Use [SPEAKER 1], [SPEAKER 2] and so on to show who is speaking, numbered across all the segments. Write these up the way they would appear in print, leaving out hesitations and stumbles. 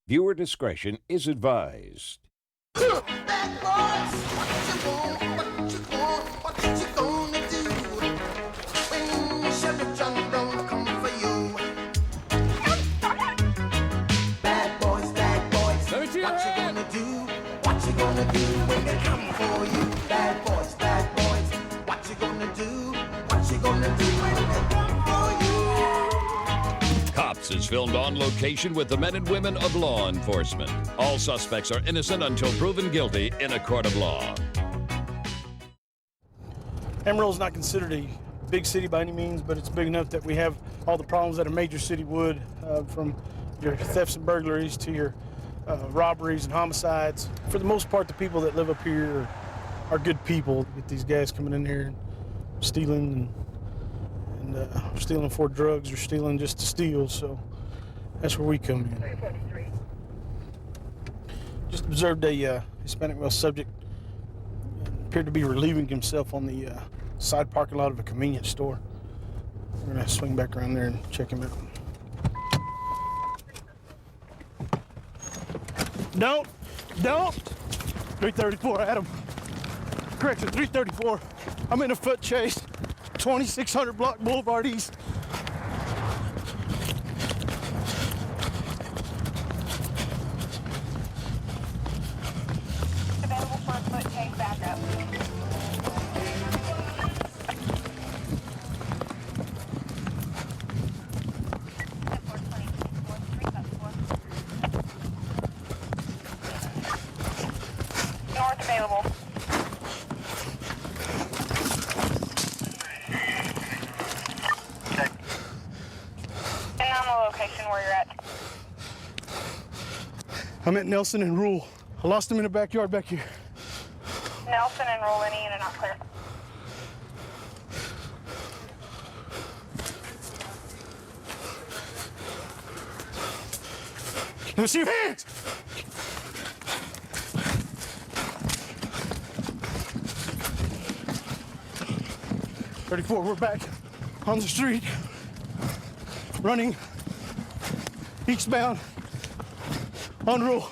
[SPEAKER 1] Viewer discretion is advised.
[SPEAKER 2] Bad boys, what you want, what you gonna do when Chevy John don't come for you? Bad boys, what you gonna do? What you gonna do when they come for you? Bad boys, what you gonna do? What you gonna do when they come for you?
[SPEAKER 3] Cops is filmed on location with the men and women of law enforcement. All suspects are innocent until proven guilty in a court of law.
[SPEAKER 4] Amarillo is not considered a big city by any means, but it's big enough that we have all the problems that a major city would, from your thefts and burglaries to your robberies and homicides. For the most part, the people that live up here are good people. Get these guys coming in here and stealing and stealing for drugs or stealing just to steal, so that's where we come in. Just observed a Hispanic male subject appeared to be relieving himself on the side parking lot of a convenience store. We're gonna swing back around there and check him out. Don't! 334, Adam. Correction, 334. I'm in a foot chase, 2600 Block Boulevard East.
[SPEAKER 5] Available for a foot chase backup. North available. And on the location where you're at.
[SPEAKER 4] I'm at Nelson and Rule. I lost him in the backyard back here.
[SPEAKER 5] Nelson and roll in and not clear.
[SPEAKER 4] Let me see your hands! We're back on the street, running eastbound on Rule.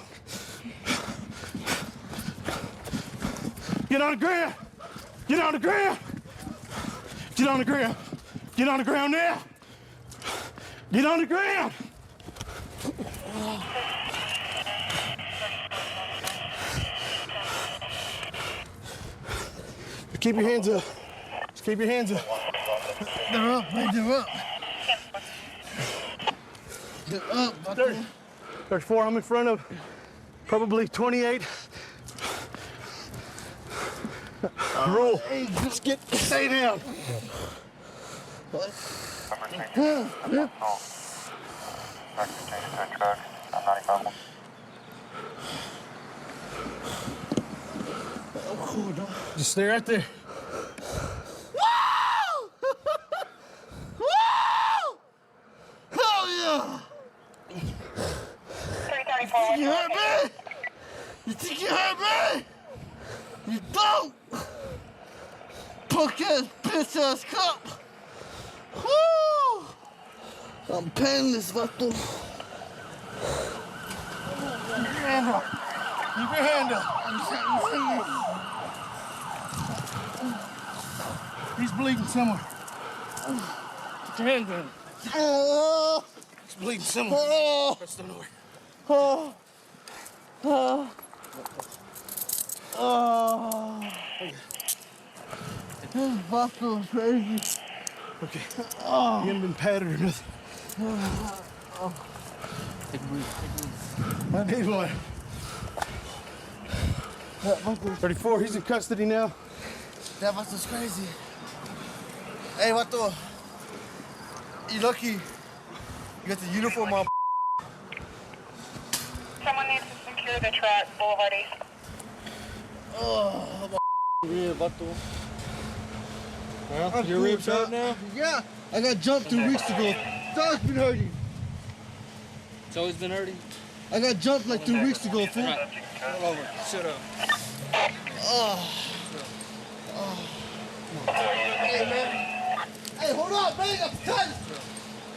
[SPEAKER 4] Get on the ground! Get on the ground! Get on the ground! Get on the ground now! Get on the ground! Keep your hands up. Just keep your hands up.
[SPEAKER 6] They're up, man, they're up. They're up,
[SPEAKER 4] 34, I'm in front of probably 28. Rule.
[SPEAKER 6] Hey, just stay down. What?
[SPEAKER 4] Just stay right there.
[SPEAKER 6] Woo! Woo! Hell yeah!
[SPEAKER 5] 334.
[SPEAKER 6] You hurt me? You think you hurt me? You don't! Punk ass, bitch ass cop! Woo! I'm painless, vato. Keep your hand up. Keep your hand up.
[SPEAKER 4] He's bleeding somewhere. Put your hand down.
[SPEAKER 6] Oh!
[SPEAKER 4] He's bleeding somewhere.
[SPEAKER 6] Oh!
[SPEAKER 4] Let's don't worry.
[SPEAKER 6] Oh! Oh! Oh! This vato is crazy.
[SPEAKER 4] Okay.
[SPEAKER 6] Oh!
[SPEAKER 4] You haven't been patted or nothing. I need one. 34, he's in custody now.
[SPEAKER 6] That vato's crazy. Hey, vato. You lucky. You got the uniform on.
[SPEAKER 5] Someone needs to secure the track, Boulevard East.
[SPEAKER 6] Oh,
[SPEAKER 4] Yeah, vato. Well, your ribs hurt now?
[SPEAKER 6] Yeah, I got jumped 2 weeks ago. Dog's been hurting.
[SPEAKER 7] It's always been hurting.
[SPEAKER 6] I got jumped like 2 weeks ago, fool.
[SPEAKER 7] Roll over. Shut up.
[SPEAKER 6] Oh. Hey, man. Hey, hold on, man. I'm tight.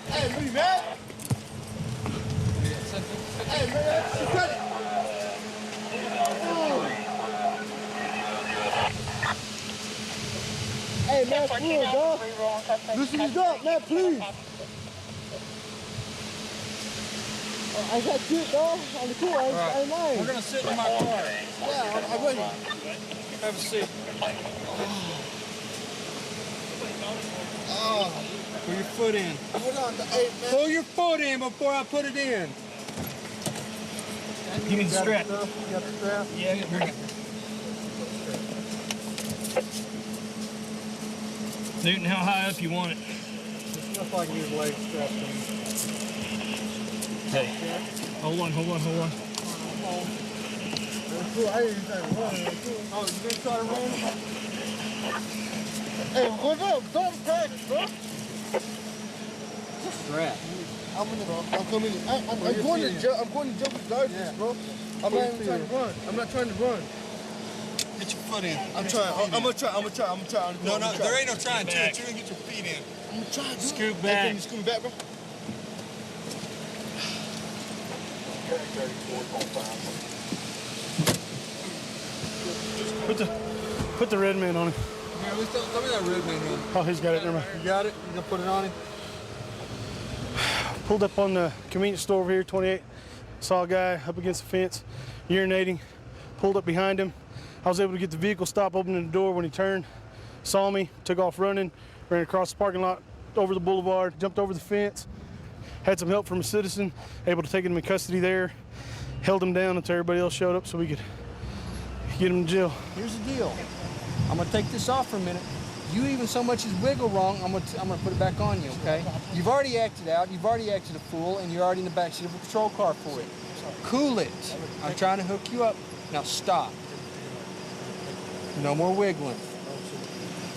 [SPEAKER 6] Hey, what are you mad? Hey, man, you got it. Hey, man, that's cool, dog. Loosen it up, man, please. I got shit, dog. On the cool, I ain't lying.
[SPEAKER 7] We're gonna sit in my car.
[SPEAKER 6] Yeah, I'm ready.
[SPEAKER 7] Have a seat. Put your foot in.
[SPEAKER 6] Hold on, hey, man.
[SPEAKER 7] Pull your foot in before I put it in.
[SPEAKER 4] Give me the strap.
[SPEAKER 6] You got the strap?
[SPEAKER 4] Yeah, bring it. Newton, how high up you want it?
[SPEAKER 7] Stuff like these leg straps in.
[SPEAKER 4] Hey, hold on.
[SPEAKER 6] That's cool. I ain't trying to run. That's cool. Oh, you gonna try to run? Hey, what's up? Don't practice, bro.
[SPEAKER 7] Strap.
[SPEAKER 6] I'm coming in. I'm going to jump. I'm going to jump with darkness, bro. I'm not even trying to run. I'm not trying to run.
[SPEAKER 7] Get your foot in.
[SPEAKER 6] I'm trying. I'm gonna try.
[SPEAKER 7] No, there ain't no trying to. You're gonna get your feet in.
[SPEAKER 6] I'm gonna try.
[SPEAKER 4] Scoot
[SPEAKER 6] Hey,
[SPEAKER 4] back.
[SPEAKER 6] can you scoot back, bro?
[SPEAKER 4] Put the red man on him.
[SPEAKER 7] Here, let me that red man on.
[SPEAKER 4] Oh, he's got it. Never mind.
[SPEAKER 7] You got it? You gonna put it on him?
[SPEAKER 4] Pulled up on the convenience store over here, 28. Saw a guy up against the fence, urinating. Pulled up behind him. I was able to get the vehicle stop, opening the door when he turned. Saw me, took off running, ran across the parking lot, over the boulevard, jumped over the fence. Had some help from a citizen, able to take him in custody there. Held him down until everybody else showed up so we could get him to jail.
[SPEAKER 8] Here's the deal. I'm gonna take this off for a minute. You even so much as wiggle wrong, I'm gonna put it back on you, okay? You've already acted out, you've already acted a fool, and you're already in the backseat of a patrol car for it. Cool it. I'm trying to hook you up. Now stop. No more wiggling.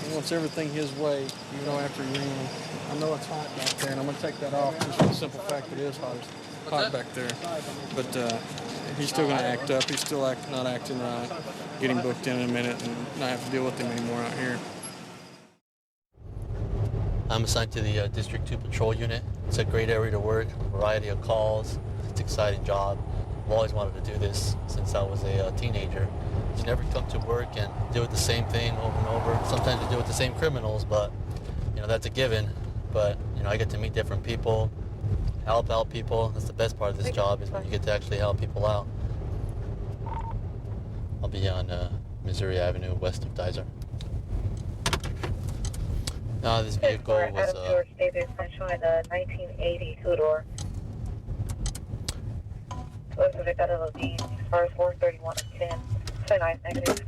[SPEAKER 8] He wants everything his way, even though after you ran. I know it's hot back there, and I'm gonna take that off just for the simple fact that it is hot back there. But he's still gonna act up. He's still not acting right. Get him booked in a minute and not have to deal with him anymore out here.
[SPEAKER 9] I'm assigned to the District 2 Patrol Unit. It's a great area to work, variety of calls. It's an exciting job. I've always wanted to do this since I was a teenager. You never come to work and do it the same thing over and over. Sometimes you do it with the same criminals, but that's a given. But I get to meet different people, help out people. That's the best part of this job, is when you get to actually help people out. I'll be on Missouri Avenue west of Dizer. This vehicle was
[SPEAKER 5] David Sunshine, 1980 two-door. Looks like I got a Levine as far as 431 and 10. 29 negative.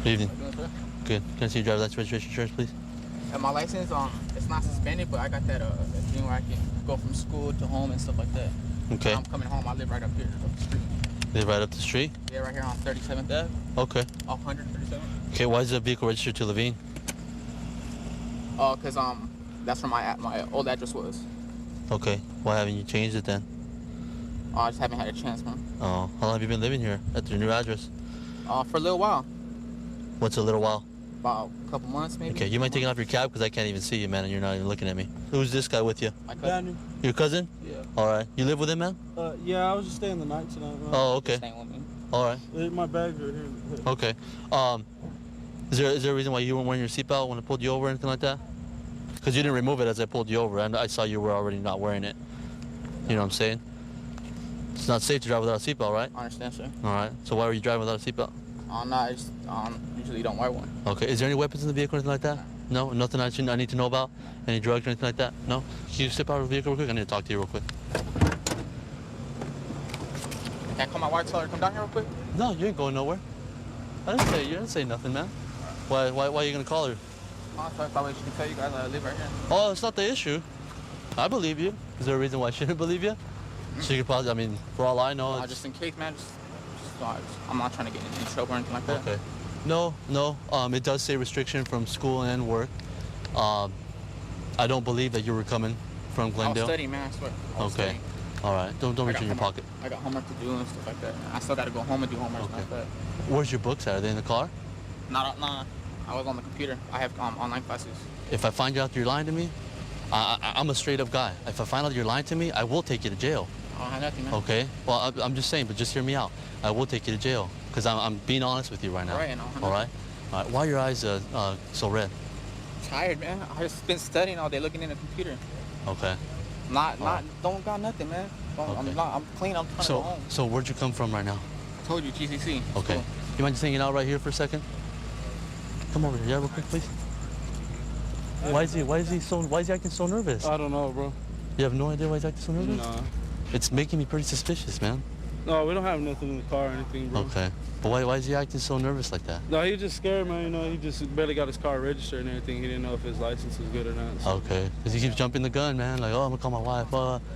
[SPEAKER 9] Good evening. Good. Can I see your driver's license, registration, insurance, please?
[SPEAKER 10] My license, it's not suspended, but I got that thing where I can go from school to home and stuff like that.
[SPEAKER 9] Okay.
[SPEAKER 10] I'm coming home. I live right up here, up the street.
[SPEAKER 9] Live right up the street?
[SPEAKER 10] Yeah, right here on 37th Ave.
[SPEAKER 9] Okay.
[SPEAKER 10] Off 137th.
[SPEAKER 9] Okay, why is the vehicle registered to Levine?
[SPEAKER 10] Cause that's where my old address was.
[SPEAKER 9] Okay. Why haven't you changed it then?
[SPEAKER 10] I just haven't had a chance, man.
[SPEAKER 9] Oh, how long have you been living here at your new address?
[SPEAKER 10] For a little while.
[SPEAKER 9] What's a little while?
[SPEAKER 10] About a couple months, maybe.
[SPEAKER 9] Okay, you mind taking off your cap because I can't even see you, man, and you're not even looking at me. Who's this guy with you?
[SPEAKER 10] My cousin.
[SPEAKER 7] Danny.
[SPEAKER 9] Your cousin?
[SPEAKER 7] Yeah.
[SPEAKER 9] All right. You live with him, man?
[SPEAKER 7] Yeah, I was just staying the night tonight.
[SPEAKER 9] Oh, okay.
[SPEAKER 10] Staying with me.
[SPEAKER 9] All right.
[SPEAKER 7] My bag's right here.
[SPEAKER 9] Okay. Is there a reason why you weren't wearing your seatbelt when I pulled you over or anything like that? Because you didn't remove it as I pulled you over, and I saw you were already not wearing it. You know what I'm saying? It's not safe to drive without a seatbelt, right?
[SPEAKER 10] I understand, sir.
[SPEAKER 9] All right. So why were you driving without a seatbelt?
[SPEAKER 10] No, I just usually don't wear one.
[SPEAKER 9] Okay. Is there any weapons in the vehicle or anything like that? No? Nothing I need to know about? Any drugs or anything like that? No? Can you step out of the vehicle real quick? I need to talk to you real quick.
[SPEAKER 10] Can I call my wife, tell her to come down here real quick?
[SPEAKER 9] No, you ain't going nowhere. You didn't say nothing, man. Why are you gonna call her?
[SPEAKER 10] I thought she can tell you guys I live right here.
[SPEAKER 9] Oh, it's not the issue. I believe you. Is there a reason why I shouldn't believe you? She could probably, for all I know,
[SPEAKER 10] Just in case, man. I'm not trying to get in trouble or anything like that.
[SPEAKER 9] Okay. No. It does say restriction from school and work. I don't believe that you were coming from
[SPEAKER 10] I was
[SPEAKER 9] Glendale?
[SPEAKER 10] studying, man. I swear. I was
[SPEAKER 9] Okay.
[SPEAKER 10] studying.
[SPEAKER 9] All right. Don't
[SPEAKER 10] I
[SPEAKER 9] reach
[SPEAKER 10] got
[SPEAKER 9] in your
[SPEAKER 10] homework-
[SPEAKER 9] pocket.
[SPEAKER 10] I got homework to do and stuff like that. I still got to go home and do homework and
[SPEAKER 9] Okay.
[SPEAKER 10] stuff like that.
[SPEAKER 9] Where's your books at? Are they in the car?
[SPEAKER 10] Nah. I was on the computer. I have online classes.
[SPEAKER 9] If I find out you're lying to me, I'm a straight up guy. If I find out you're lying to me, I will take you to jail.
[SPEAKER 10] I don't have nothing, man.
[SPEAKER 9] Okay? Well, I'm just saying, but just hear me out. I will take you to jail because I'm being honest with you right now.
[SPEAKER 10] All right, and I'll have
[SPEAKER 9] All right? All right. Why are your eyes so red?
[SPEAKER 10] Tired, man. I just been studying all day, looking in the computer.
[SPEAKER 9] Okay.
[SPEAKER 10] Don't got nothing, man.
[SPEAKER 9] Okay.
[SPEAKER 10] I'm clean. I'm trying to go home.
[SPEAKER 9] So where'd you come from right now?
[SPEAKER 10] I told you, GCC.
[SPEAKER 9] Okay.
[SPEAKER 10] Cool.
[SPEAKER 9] You mind just hanging out right here for a second? Come over here, yeah, real quick, please. Why is he acting so nervous?
[SPEAKER 11] I don't know, bro.
[SPEAKER 9] You have no idea why he's acting so nervous?
[SPEAKER 11] Nah.
[SPEAKER 9] It's making me pretty suspicious, man.
[SPEAKER 11] No, we don't have nothing in the car or anything, bro.
[SPEAKER 9] Okay. But why is he acting so nervous like that?
[SPEAKER 11] No, he was just scared, man. You know, he just barely got his car registered and everything. He didn't know if his license was good or not. So.
[SPEAKER 9] Okay. Because he keeps jumping the gun, man. Like, oh, I'm gonna call my wife.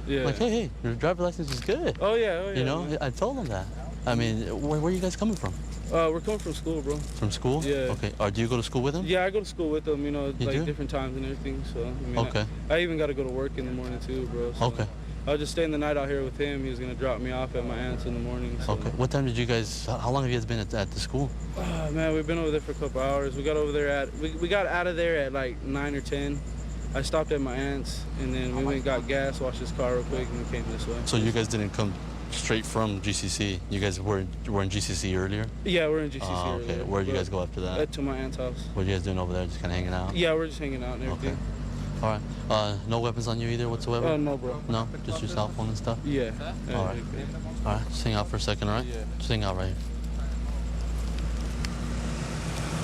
[SPEAKER 11] Yeah.
[SPEAKER 9] Like, hey, your driver's license is good.
[SPEAKER 11] Oh yeah.
[SPEAKER 9] You know,
[SPEAKER 11] man.
[SPEAKER 9] I told him that. I mean, where are you guys coming from?
[SPEAKER 11] We're coming from school, bro.
[SPEAKER 9] From school?
[SPEAKER 11] Yeah.
[SPEAKER 9] Okay. Or do you go to school with him?
[SPEAKER 11] Yeah, I go to school with them. You know,
[SPEAKER 9] You
[SPEAKER 11] like
[SPEAKER 9] do?
[SPEAKER 11] different times and everything. So I mean,
[SPEAKER 9] Okay.
[SPEAKER 11] I even got to go to work in the morning too, bro. So
[SPEAKER 9] Okay.
[SPEAKER 11] I was just staying the night out here with him. He was gonna drop me off at my aunt's in the morning. So.
[SPEAKER 9] Okay. What time did you guys? How long have you guys been at the school?
[SPEAKER 11] Oh, man, we've been over there for a couple hours. We got over there we got out of there at like 9 or 10. I stopped at my aunt's and then we went and got gas, washed his car real quick, and we came this way.
[SPEAKER 9] So you guys didn't come straight from GCC. You guys were in GCC earlier.
[SPEAKER 11] Yeah, we're in GCC.
[SPEAKER 9] Oh, okay.
[SPEAKER 11] earlier,
[SPEAKER 9] Where'd you
[SPEAKER 11] but-
[SPEAKER 9] guys go after that?
[SPEAKER 11] To my aunt's house.
[SPEAKER 9] What are you guys doing over there? Just kind of hanging out?
[SPEAKER 11] Yeah, we're just hanging out and everything.
[SPEAKER 9] Okay. All right. No weapons on you either whatsoever?
[SPEAKER 11] No, bro.
[SPEAKER 9] No? Just your cell phone and stuff?
[SPEAKER 11] Yeah.
[SPEAKER 9] All right. All right. Just hang out for a second, all right?
[SPEAKER 11] Yeah.
[SPEAKER 9] Just hang out right here.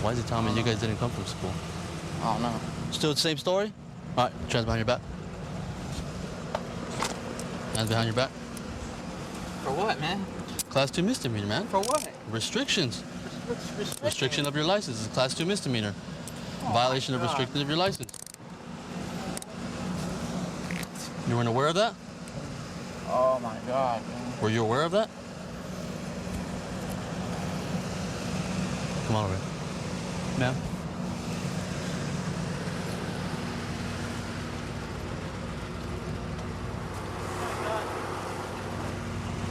[SPEAKER 9] Why is he telling me you guys didn't come from school?
[SPEAKER 10] I don't know.
[SPEAKER 9] Still the same story? All right. Hands behind your back. Hands behind your back.
[SPEAKER 10] For what, man?
[SPEAKER 9] Class 2 misdemeanor, man.
[SPEAKER 10] For what?
[SPEAKER 9] Restrictions. Restriction of your license is Class 2 misdemeanor. Violation of restriction of your license. You weren't aware of that?
[SPEAKER 10] Oh my God, man.
[SPEAKER 9] Were you aware of that? Come on over here. Ma'am?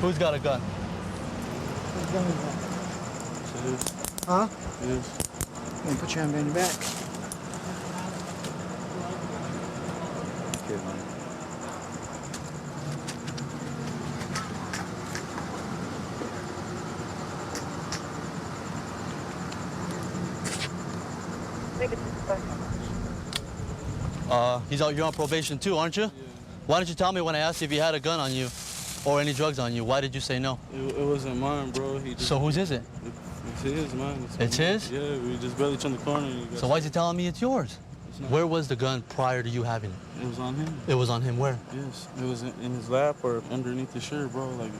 [SPEAKER 9] Who's got a gun?
[SPEAKER 8] Huh?
[SPEAKER 11] Yes.
[SPEAKER 8] Let me put your hand behind your back.
[SPEAKER 5] Make it
[SPEAKER 9] You're on probation too, aren't you? Yeah. Why didn't you tell me when I asked you if you had a gun on you or any drugs on you? Why did you say no?
[SPEAKER 11] It wasn't mine, bro.
[SPEAKER 9] So whose is it?
[SPEAKER 11] It's his, mine.
[SPEAKER 9] It's his?
[SPEAKER 11] Yeah, we just barely turned the corner. And
[SPEAKER 9] So why is he telling me it's yours? Where was the gun prior to you having it?
[SPEAKER 11] It was on him.
[SPEAKER 9] It was on him where?
[SPEAKER 11] Yes, it was in his lap or underneath his shirt, bro. Like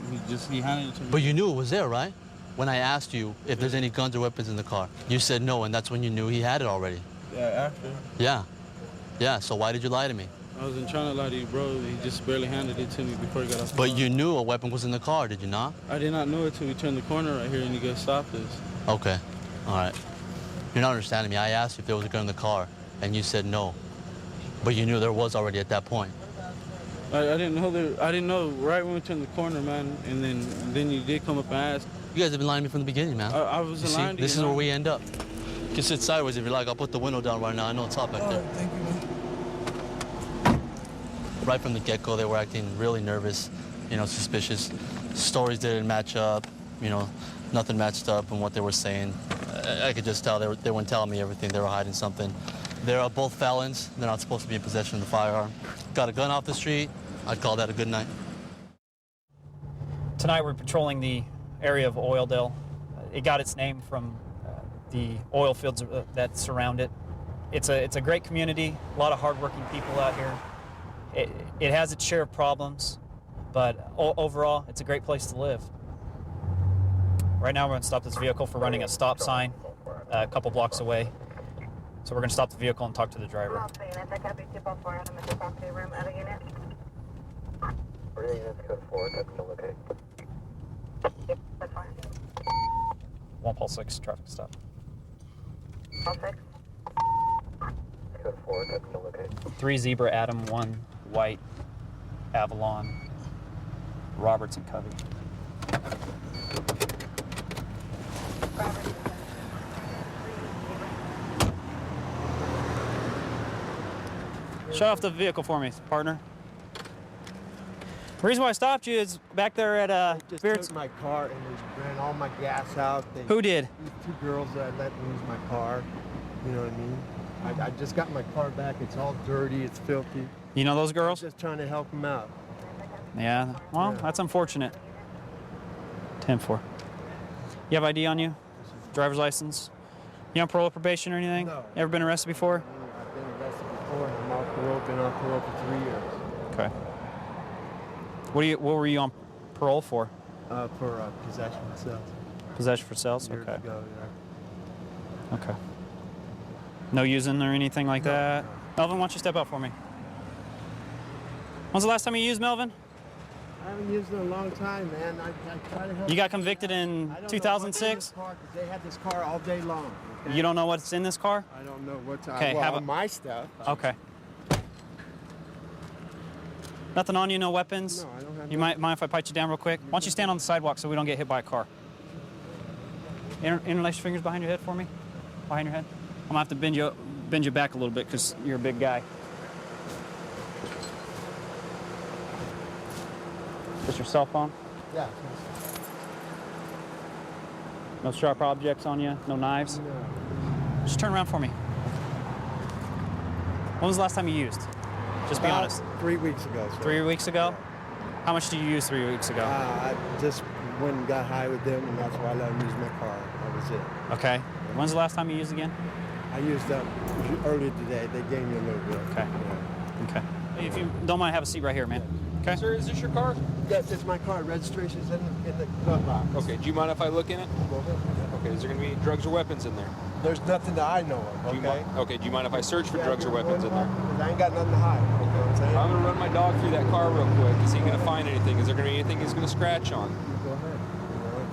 [SPEAKER 11] he handed it to me.
[SPEAKER 9] But you knew it was there, right? When I asked you if there's any guns or weapons in the car, you said no, and that's when you knew he had it already.
[SPEAKER 11] Yeah, after.
[SPEAKER 9] Yeah. Yeah, so why did you lie to me?
[SPEAKER 11] I wasn't trying to lie to you, bro. He just barely handed it to me before he got off the
[SPEAKER 9] But
[SPEAKER 11] car.
[SPEAKER 9] you knew a weapon was in the car, did you not?
[SPEAKER 11] I did not know it till we turned the corner right here and you guys stopped us.
[SPEAKER 9] Okay. All right. You're not understanding me. I asked you if there was a gun in the car, and you said no. But you knew there was already at that point.
[SPEAKER 11] I didn't know there. I didn't know right when we turned the corner, man. And then you did come up and ask.
[SPEAKER 9] You guys have been lying to me from the beginning, man.
[SPEAKER 11] I wasn't lying to you.
[SPEAKER 9] This is where we end up. You can sit sideways if you like. I'll put the window down right now. I know it's hot back there.
[SPEAKER 11] Thank you, man.
[SPEAKER 9] Right from the get-go, they were acting really nervous, suspicious. Stories didn't match up, nothing matched up in what they were saying. I could just tell they weren't telling me everything. They were hiding something. They're both felons. They're not supposed to be in possession of the firearm. Got a gun off the street. I'd call that a good night.
[SPEAKER 12] Tonight we're patrolling the area of Oildale. It got its name from the oil fields that surround it. It's a great community, a lot of hardworking people out here. It has its share of problems, but overall, it's a great place to live. Right now, we're going to stop this vehicle for running a stop sign a couple blocks away. So we're going to stop the vehicle and talk to the driver. One Paul 6 traffic stop. 3 Zebra Adam 1 White, Avalon, Roberts, and Covey. Shut off the vehicle for me, partner. The reason why I stopped you is back there at
[SPEAKER 13] Just
[SPEAKER 12] Beards.
[SPEAKER 13] took my car and they ran all my gas out.
[SPEAKER 12] Who did?
[SPEAKER 13] These two girls that let me use my car. You know what I mean? I just got my car back. It's all dirty. It's filthy.
[SPEAKER 12] You know those girls?
[SPEAKER 13] I'm just trying to help them out.
[SPEAKER 12] Yeah. Well, that's unfortunate. 10-4. You have ID on you? Driver's license? You on parole or probation or anything?
[SPEAKER 13] No.
[SPEAKER 12] Ever been arrested before?
[SPEAKER 13] I've been arrested before and I'm off parole. Been on parole for 3 years.
[SPEAKER 12] Okay. What were you on parole for?
[SPEAKER 13] For possession of cells.
[SPEAKER 12] Possession for sales?
[SPEAKER 13] Years
[SPEAKER 12] Okay.
[SPEAKER 13] ago, yeah.
[SPEAKER 12] Okay. No using or anything like that?
[SPEAKER 13] No.
[SPEAKER 12] Melvin, why don't you step out for me? When's the last time you used Melvin?
[SPEAKER 13] I haven't used it in a long time, man. I try to help.
[SPEAKER 12] You got convicted in 2006?
[SPEAKER 13] They had this car all day long. Okay?
[SPEAKER 12] You don't know what's in this car?
[SPEAKER 13] I don't know what's
[SPEAKER 12] Okay,
[SPEAKER 13] well, my stuff.
[SPEAKER 12] Okay. Nothing on you, no weapons?
[SPEAKER 13] No, I don't have
[SPEAKER 12] You mind if I bite you down real quick? Why don't you stand on the sidewalk so we don't get hit by a car? Interlace your fingers behind your head for me. Behind your head. I'm gonna have to bend you back a little bit because you're a big guy. Is your cell phone?
[SPEAKER 13] Yeah.
[SPEAKER 12] No sharp objects on you? No knives?
[SPEAKER 13] No.
[SPEAKER 12] Just turn around for me. When was the last time you used? Just be
[SPEAKER 13] About
[SPEAKER 12] honest.
[SPEAKER 13] 3 weeks ago. Sir.
[SPEAKER 12] 3 weeks ago? How much did you use 3 weeks ago?
[SPEAKER 13] I just went and got high with them, and that's why I let them use my car. That was it.
[SPEAKER 12] Okay. When's the last time you used again?
[SPEAKER 13] I used up earlier today. They gave me a little bit.
[SPEAKER 12] Okay. Okay. If you don't mind, have a seat right here, man. Okay.
[SPEAKER 14] Sir, is this your car?
[SPEAKER 13] Yes, it's my car. Registration's in the glove box.
[SPEAKER 14] Okay, do you mind if I look in it?
[SPEAKER 13] Go ahead.
[SPEAKER 14] Okay, is there going to be drugs or weapons in there?
[SPEAKER 13] There's nothing that I know of, okay?
[SPEAKER 14] Do you mind if I search for drugs or weapons in there?
[SPEAKER 13] I ain't got nothing to hide, you know what I'm saying?
[SPEAKER 14] I'm going to run my dog through that car real quick. Is he going to find anything? Is there going to be anything he's going to scratch on?
[SPEAKER 13] Go ahead.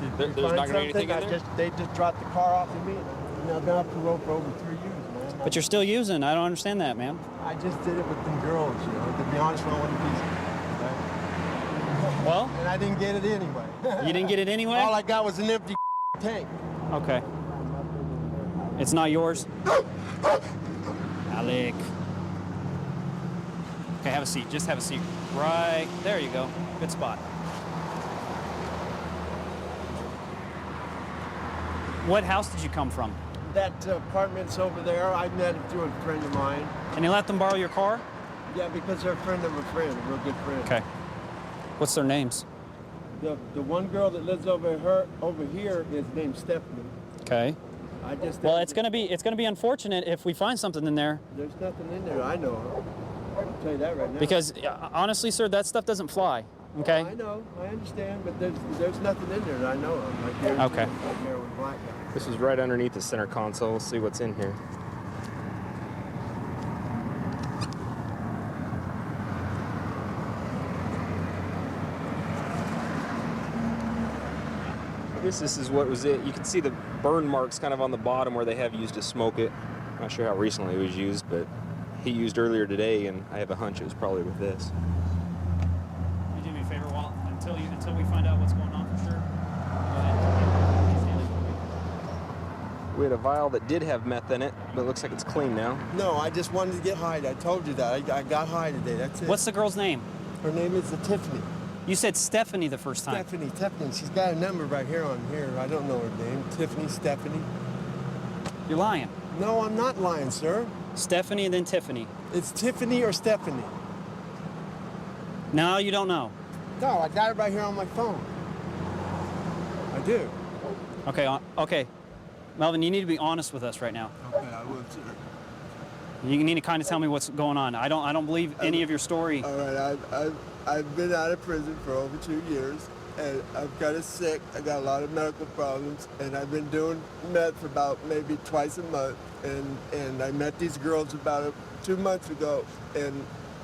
[SPEAKER 13] You know,
[SPEAKER 14] There's not going to be anything in there?
[SPEAKER 13] They just dropped the car off of me, and I've been on parole for over 3 years, man.
[SPEAKER 12] But you're still using. I don't understand that, man.
[SPEAKER 13] I just did it with them girls, you know. To be honest, I want to be.
[SPEAKER 12] Well?
[SPEAKER 13] And I didn't get it anyway.
[SPEAKER 12] You didn't get it anyway?
[SPEAKER 13] All I got was an empty tank.
[SPEAKER 12] Okay. It's not yours? Alec. Okay, have a seat. Just have a seat. Right. There you go. Good spot. What house did you come from?
[SPEAKER 13] That apartment's over there. I met it through a friend of mine.
[SPEAKER 12] And you let them borrow your car?
[SPEAKER 13] Yeah, because they're a friend of a friend, a real good friend.
[SPEAKER 12] Okay. What's their names?
[SPEAKER 13] The one girl that lives over here is named Stephanie.
[SPEAKER 12] Okay. Well, it's gonna be unfortunate if we find something in there.
[SPEAKER 13] There's nothing in there I know of. I'll tell you that right now.
[SPEAKER 12] Because honestly, sir, that stuff doesn't fly. Okay.
[SPEAKER 13] I know, I understand, but there's nothing in there that I know of. Like there's
[SPEAKER 12] Okay.
[SPEAKER 13] like there with black guys.
[SPEAKER 14] This is right underneath the center console. Let's see what's in here. I guess this is what was it. You can see the burn marks kind of on the bottom where they have used to smoke it. I'm not sure how recently it was used, but he used earlier today, and I have a hunch it was probably with this.
[SPEAKER 12] Can you do me a favor, Walt? Until we find out what's going on for sure.
[SPEAKER 14] We had a vial that did have meth in it, but it looks like it's clean now.
[SPEAKER 13] No, I just wanted to get high. I told you that. I got high today. That's it.
[SPEAKER 12] What's the girl's name?
[SPEAKER 13] Her name is Tiffany.
[SPEAKER 12] You said Stephanie the first time.
[SPEAKER 13] Tiffany. She's got a number right here on here. I don't know her name. Stephanie.
[SPEAKER 12] You're lying.
[SPEAKER 13] No, I'm not lying, sir.
[SPEAKER 12] Stephanie and then Tiffany.
[SPEAKER 13] It's Tiffany or Stephanie.
[SPEAKER 12] No, you don't know.
[SPEAKER 13] No, I got it right here on my phone. I do.
[SPEAKER 12] Okay, okay. Melvin, you need to be honest with us right now.
[SPEAKER 13] Okay, I will, sir.
[SPEAKER 12] You need to kind of tell me what's going on. I don't believe any of your story.
[SPEAKER 13] All right, I've been out of prison for over 2 years, and I'm kind of sick. I got a lot of medical problems, and I've been doing meth for about maybe twice a month. And I met these girls about 2 months ago, and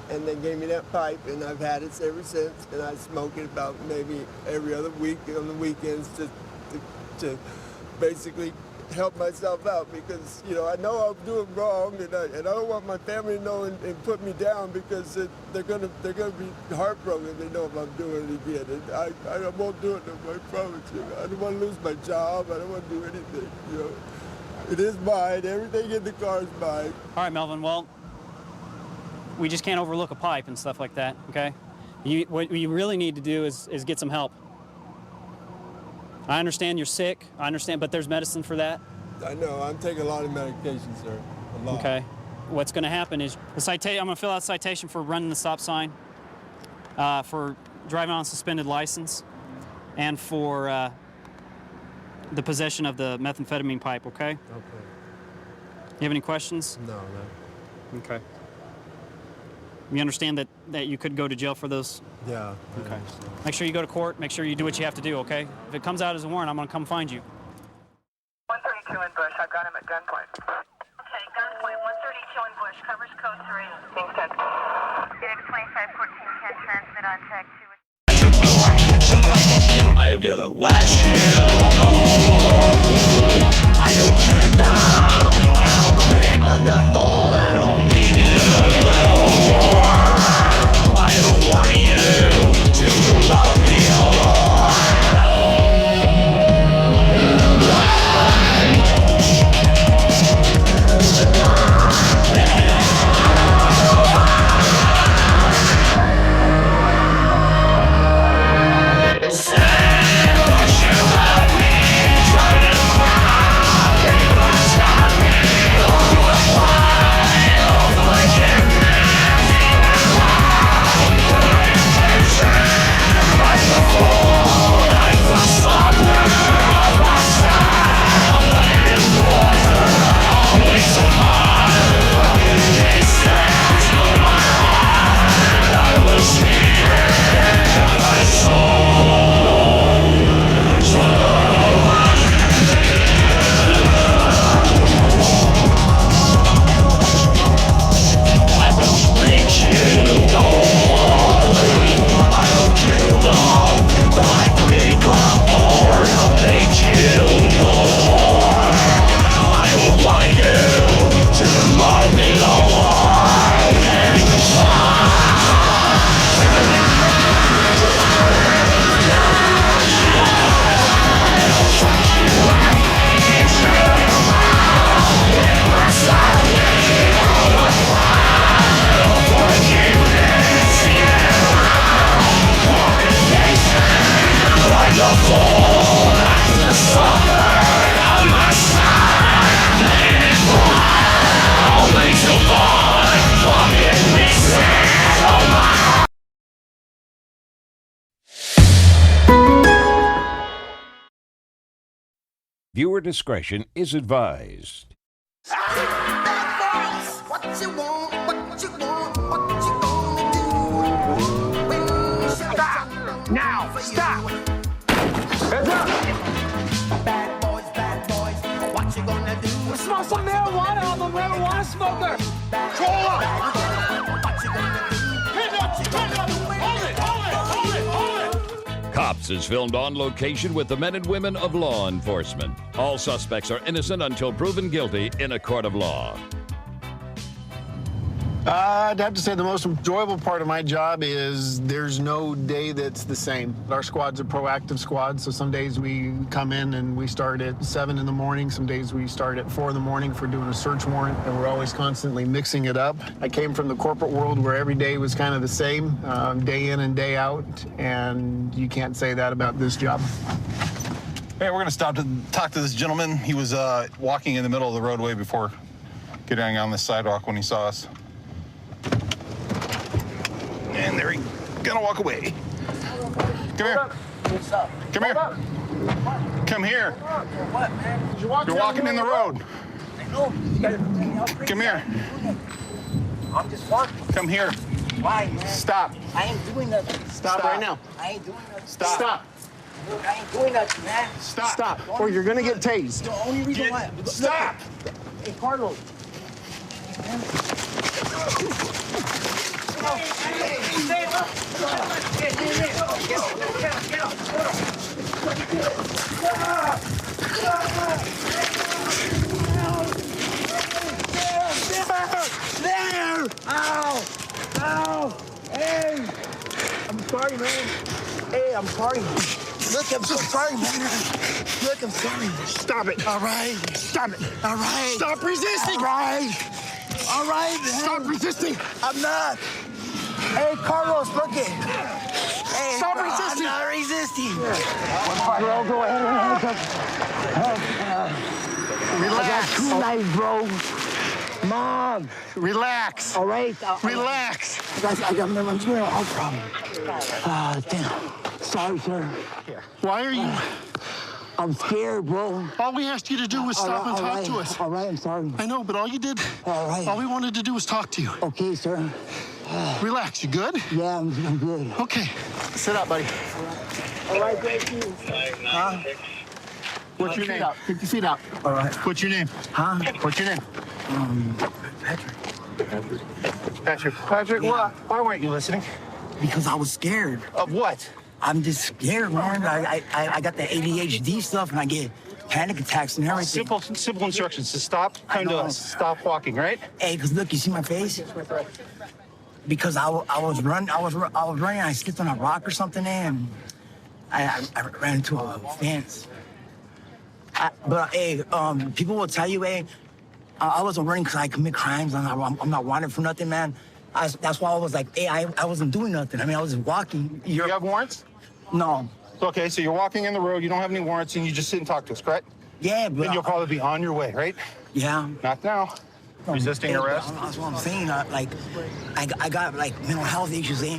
[SPEAKER 13] they gave me that pipe, and I've had it ever since. And I smoke it about maybe every other week on the weekends to basically help myself out because, you know, I know I'm doing wrong, and I don't want my family to know and put me down because they're gonna be heartbroken if they know if I'm doing it again. And I won't do it no more, I promise you. I don't want to lose my job. I don't want to do anything, you know. It is mine. Everything in the car is mine.
[SPEAKER 12] All right, Melvin, well, we just can't overlook a pipe and stuff like that, okay? What you really need to do is get some help. I understand you're sick, I understand, but there's medicine for that.
[SPEAKER 13] I know, I'm taking a lot of medication, sir, a lot.
[SPEAKER 12] Okay. What's gonna happen is, I'm gonna fill out a citation for running the stop sign, for driving on a suspended license, and for the possession of the methamphetamine pipe, okay?
[SPEAKER 13] Okay.
[SPEAKER 12] You have any questions?
[SPEAKER 13] No, no.
[SPEAKER 12] Okay. You understand that you could go to jail for those?
[SPEAKER 13] Yeah.
[SPEAKER 12] Okay. Make sure you go to court. Make sure you do what you have to do, okay? If it comes out as a warrant, I'm going to come find you.
[SPEAKER 5] 132 in Bush. I've got him at gunpoint. Okay, gunpoint. 132 in Bush. Covers code 3. Being sent. Phoenix 2514 can transmit on tag 2.
[SPEAKER 2] I am the last I don't turn down. I'm not falling on me. I don't want you to love me alone.
[SPEAKER 1] Viewer discretion is advised.
[SPEAKER 2] What you want, what you want, what you gonna do? Stop! Now! Stop! Heads up! Bad boys, what you gonna do?
[SPEAKER 15] Smell some marijuana, I'm a marijuana smoker! Control up!
[SPEAKER 2] What you gonna do?
[SPEAKER 3] Cops is filmed on location with the men and women of law enforcement. All suspects are innocent until proven guilty in a court of law.
[SPEAKER 16] I'd have to say the most enjoyable part of my job is there's no day that's the same. Our squad's a proactive squad, so some days we come in and we start at 7 in the morning. Some days we start at 4 in the morning for doing a search warrant, and we're always constantly mixing it up. I came from the corporate world where every day was kind of the same, day in and day out, and you can't say that about this job.
[SPEAKER 7] Hey, we're going to stop to talk to this gentleman. He was walking in the middle of the roadway before getting on the sidewalk when he saw us. And there he's gonna walk away. Come here.
[SPEAKER 15] What's up?
[SPEAKER 7] Come here. Come here.
[SPEAKER 15] What, man?
[SPEAKER 7] You're walking in the road.
[SPEAKER 15] I know. You gotta
[SPEAKER 7] Come here.
[SPEAKER 15] I'm just walking.
[SPEAKER 7] Come here.
[SPEAKER 15] Why, man?
[SPEAKER 7] Stop.
[SPEAKER 15] I ain't doing nothing.
[SPEAKER 16] Stop right now.
[SPEAKER 15] I ain't doing nothing.
[SPEAKER 16] Stop.
[SPEAKER 15] Look, I ain't doing nothing, man.
[SPEAKER 16] Stop, or you're gonna get tased.
[SPEAKER 15] The only reason why.
[SPEAKER 7] Stop.
[SPEAKER 15] Hey, Carlos. Get up.
[SPEAKER 6] man. Hey, I'm sorry. Look, I'm so sorry, man. Look, I'm sorry.
[SPEAKER 16] Stop it.
[SPEAKER 6] All right.
[SPEAKER 16] Stop it.
[SPEAKER 6] All right.
[SPEAKER 16] Stop resisting.
[SPEAKER 6] All right. All right, man.
[SPEAKER 16] Stop resisting.
[SPEAKER 6] I'm not. Hey, Carlos, look it. Hey,
[SPEAKER 16] Stop
[SPEAKER 6] bro,
[SPEAKER 16] resisting.
[SPEAKER 6] I'm not resisting.
[SPEAKER 16] Bro, go ahead. Relax.
[SPEAKER 6] I got 2 knives, bro. Mom.
[SPEAKER 16] Relax.
[SPEAKER 6] All right.
[SPEAKER 16] Relax.
[SPEAKER 6] I'm doing a heart problem. Damn. Sorry, sir.
[SPEAKER 16] Why are you?
[SPEAKER 6] I'm scared, bro.
[SPEAKER 16] All we asked you to do was stop and talk to us.
[SPEAKER 6] All right, I'm sorry.
[SPEAKER 16] I know, but all you did,
[SPEAKER 6] all right.
[SPEAKER 16] All we wanted to do was talk to you.
[SPEAKER 6] Okay, sir.
[SPEAKER 16] Relax, you good?
[SPEAKER 6] Yeah, I'm good.
[SPEAKER 16] Okay. Sit up, buddy.
[SPEAKER 6] All right, thank you.
[SPEAKER 16] Huh? What's your name?
[SPEAKER 6] Take your feet out. All right.
[SPEAKER 16] What's your name?
[SPEAKER 6] Huh?
[SPEAKER 16] What's your name?
[SPEAKER 6] Patrick.
[SPEAKER 16] Patrick, what? Why weren't you listening?
[SPEAKER 6] Because I was scared.
[SPEAKER 16] Of what?
[SPEAKER 6] I'm just scared, man. I got the ADHD stuff, and I get panic attacks and everything.
[SPEAKER 16] Simple instructions to stop. Come to us. Stop walking, right?
[SPEAKER 6] Hey, cause look, you see my face? Because I was running. I skipped on a rock or something, and I ran into a fence. But hey, people will tell you, hey, I wasn't running because I commit crimes. I'm not wanted for nothing, man. That's why I was like, hey, I wasn't doing nothing. I mean, I was just walking.
[SPEAKER 16] You have warrants?
[SPEAKER 6] No.
[SPEAKER 16] Okay, so you're walking in the road, you don't have any warrants, and you just sit and talk to us, correct?
[SPEAKER 6] Yeah, but...
[SPEAKER 16] Then you'll probably be on your way, right?
[SPEAKER 6] Yeah.
[SPEAKER 16] Not now. Resisting arrest?
[SPEAKER 6] That's what I'm saying. I got, like, mental health issues, eh?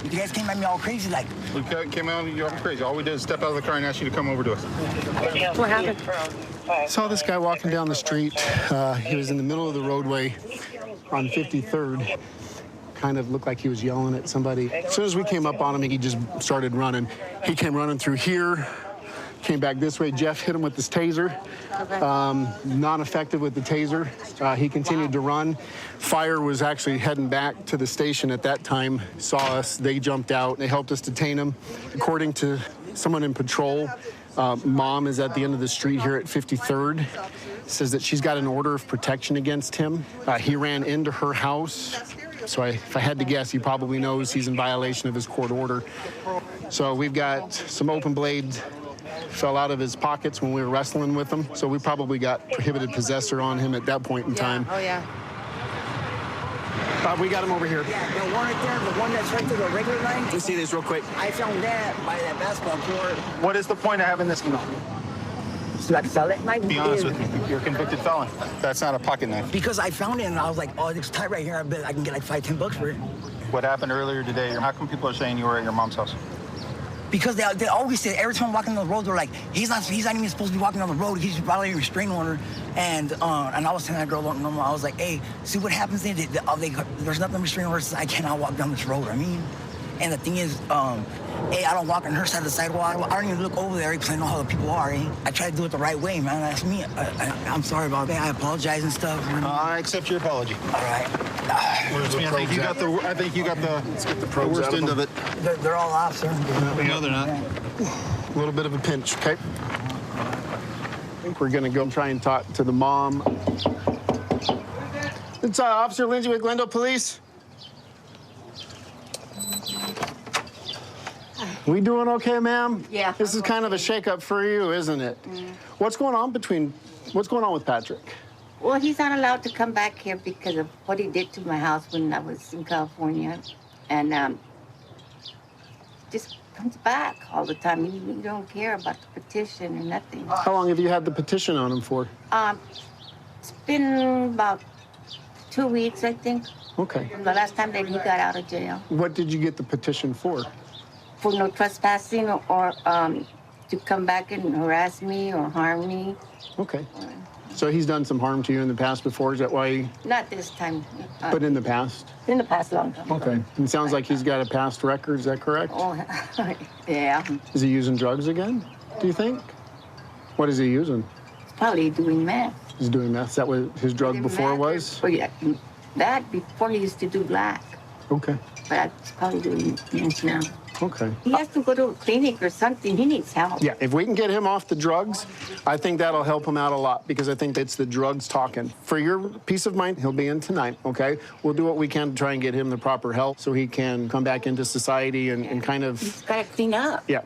[SPEAKER 6] You guys came at me all crazy, like...
[SPEAKER 16] We came out and you all crazy. All we did is step out of the car and ask you to come over to us.
[SPEAKER 6] What happened?
[SPEAKER 16] I saw this guy walking down the street. He was in the middle of the roadway on 53rd. Kind of looked like he was yelling at somebody. As soon as we came up on him, he just started running. He came running through here, came back this way. Jeff hit him with his taser. Non-effective with the taser. He continued to run. Fire was actually heading back to the station at that time, saw us. They jumped out. They helped us detain him. According to someone in patrol, Mom is at the end of the street here at 53rd. Says that she's got an order of protection against him. He ran into her house. So if I had to guess, he probably knows he's in violation of his court order. So we've got some open blades fell out of his pockets when we were wrestling with him. So we probably got prohibited possessor on him at that point in time.
[SPEAKER 17] Oh, yeah.
[SPEAKER 16] We got him over here.
[SPEAKER 6] Yeah, the one right there, the one that's right to the regular line.
[SPEAKER 16] Let's see this real quick.
[SPEAKER 6] I found that by that basketball court.
[SPEAKER 16] What is the point of having this gun?
[SPEAKER 6] So I can sell it?
[SPEAKER 16] Be honest with me. You're a convicted felon. That's not a pocket knife.
[SPEAKER 6] Because I found it and I was like, oh, it's tight right here. I bet I can get like $5-10 for it.
[SPEAKER 16] What happened earlier today? How come people are saying you were at your mom's house?
[SPEAKER 6] Because they always say, every time I'm walking on the road, they're like, he's not even supposed to be walking on the road. He's probably a restraining order. And I was telling that girl, I was like, hey, see what happens there? There's nothing restraining orders. I cannot walk down this road. I mean, and the thing is, hey, I don't walk on her side of the sidewalk. I don't even look over there because I know how the people are. Eh? I try to do it the right way, man. That's me. I'm sorry about that. I apologize and stuff.
[SPEAKER 16] I accept your apology.
[SPEAKER 6] All right.
[SPEAKER 16] I think you got the Let's get the worst end of it.
[SPEAKER 6] They're all off, sir.
[SPEAKER 16] No, they're not. A little bit of a pinch, okay? I think we're gonna go try and talk to the mom. It's Officer Lindsay with Glendale Police. We doing okay, ma'am?
[SPEAKER 17] Yeah.
[SPEAKER 16] This is kind of a shakeup for you, isn't it?
[SPEAKER 17] Mm.
[SPEAKER 16] What's going on with Patrick?
[SPEAKER 17] Well, he's not allowed to come back here because of what he did to my house when I was in California. And just comes back all the time. He don't care about the petition or nothing.
[SPEAKER 16] How long have you had the petition on him for?
[SPEAKER 17] It's been about 2 weeks, I think.
[SPEAKER 16] Okay.
[SPEAKER 17] From the last time that he got out of jail.
[SPEAKER 16] What did you get the petition for?
[SPEAKER 17] For no trespassing or to come back and harass me or harm me.
[SPEAKER 16] Okay. So he's done some harm to you in the past before, is that why?
[SPEAKER 17] Not this time.
[SPEAKER 16] But in the past?
[SPEAKER 17] In the past, long time.
[SPEAKER 16] Okay. It sounds like he's got a past record, is that correct?
[SPEAKER 17] Oh, yeah.
[SPEAKER 16] Is he using drugs again, do you think? What is he using?
[SPEAKER 17] Probably doing meth.
[SPEAKER 16] He's doing meth. Is that what his drug before was?
[SPEAKER 17] Oh, yeah. That before he used to do black.
[SPEAKER 16] Okay.
[SPEAKER 17] But I'm probably doing meth now.
[SPEAKER 16] Okay.
[SPEAKER 17] He has to go to a clinic or something. He needs help.
[SPEAKER 16] Yeah, if we can get him off the drugs, I think that'll help him out a lot because I think it's the drugs talking. For your peace of mind, he'll be in tonight, okay? We'll do what we can to try and get him the proper help so he can come back into society and kind of...
[SPEAKER 17] He's got to clean up.
[SPEAKER 16] Yeah.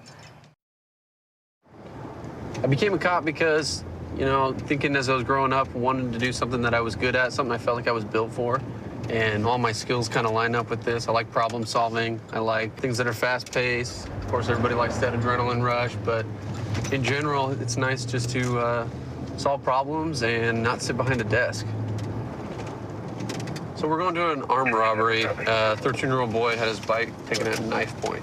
[SPEAKER 18] I became a cop because, you know, thinking as I was growing up, wanted to do something that I was good at, something I felt like I was built for. And all my skills kind of line up with this. I like problem solving. I like things that are fast paced. Of course, everybody likes that adrenaline rush, but in general, it's nice just to solve problems and not sit behind a desk. So we're going to an armed robbery. A 13-year-old boy had his bike taken at knife point.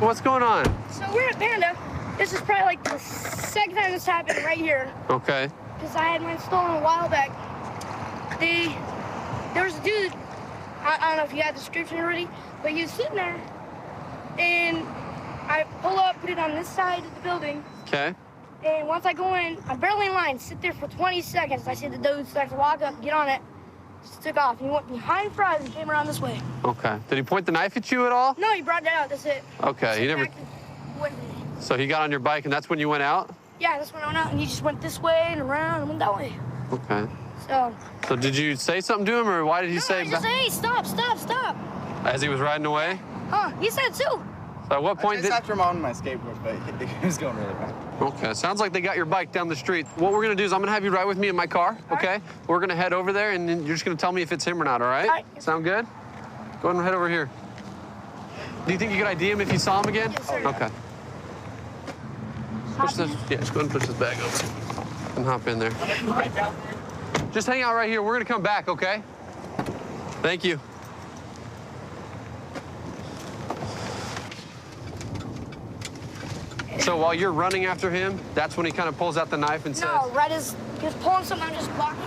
[SPEAKER 18] What's going on?
[SPEAKER 19] So we're at Panda. This is probably like the second time this happened right here.
[SPEAKER 18] Okay.
[SPEAKER 19] Because I had mine stolen a while back. There was a dude, I don't know if you had the description already, but he was sitting there, and I pull up, put it on this side of the building,
[SPEAKER 18] Okay.
[SPEAKER 19] and once I go in, I'm barely in line, sit there for 20 seconds. I see the dude start to walk up, get on it, just took off. He went behind fries and came around this way.
[SPEAKER 18] Okay. Did he point the knife at you at all?
[SPEAKER 19] No, he brought that out, that's it.
[SPEAKER 18] Okay. You never. So he got on your bike, and that's when you went out?
[SPEAKER 19] Yeah, that's when I went out, and he just went this way and around and went that way.
[SPEAKER 18] Okay.
[SPEAKER 19] So
[SPEAKER 18] did you say something to him, or why did he say?
[SPEAKER 19] I just said, hey, stop, stop, stop.
[SPEAKER 18] As he was riding away?
[SPEAKER 19] Huh, he said too.
[SPEAKER 18] So at what point did...
[SPEAKER 20] after him on my skateboard, but he was going really bad.
[SPEAKER 18] Okay, sounds like they got your bike down the street. What we're gonna do is I'm gonna have you ride with me in my car, okay? We're gonna head over there, and then you're just gonna tell me if it's him or not, all right?
[SPEAKER 19] All right.
[SPEAKER 18] Sound good? Go ahead and head over here. Do you think you could ID him if you saw him again?
[SPEAKER 19] Yes, sir.
[SPEAKER 18] Okay. Push this, yeah, just go ahead and push this bag over and hop in there. Just hang out right here. We're gonna come back, okay? Thank you. So while you're running after him, that's when he kind of pulls out the knife and says...
[SPEAKER 19] No, right as he was pulling something, I'm just blocking.